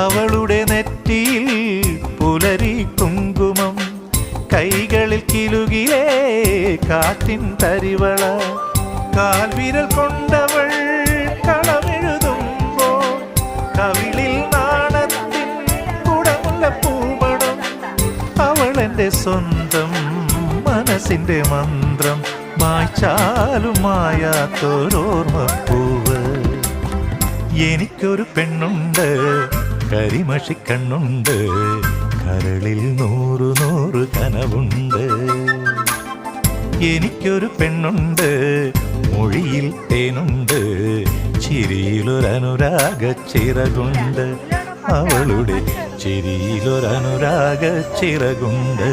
അവളുടെ നെറ്റിയിൽ പുലരി കുങ്കുമം, കൈകളിൽ കിലുകിലേ കാറ്റിൻ തരിവള, കാൽവിരൽ കൊണ്ടവൾ കളമെഴുതുമ്പോൾ കവിളിൽ നാണത്തിൻ കുടമുള്ള പൂമണം. അവളെന്റെ സ്വന്തം മനസ്സിന്റെ മന്ത്രം, മായ്ച്ചാലും മായാത്തൊരോർമ്മപ്പൂവ്. എനിക്കൊരു പെണ്ണുണ്ട്, കരിമഷിക്കണ്ണുണ്ട്, കരളിൽ 100 കനവുണ്ട്. എനിക്കൊരു പെണ്ണുണ്ട്, മൊഴിയിൽ തേനുണ്ട്, ചിരിയിലൊരനുരാഗ ചിറകുണ്ട്. അവളുടെ ചിരിയിലൊരനുരാഗ ചിറകുണ്ട്.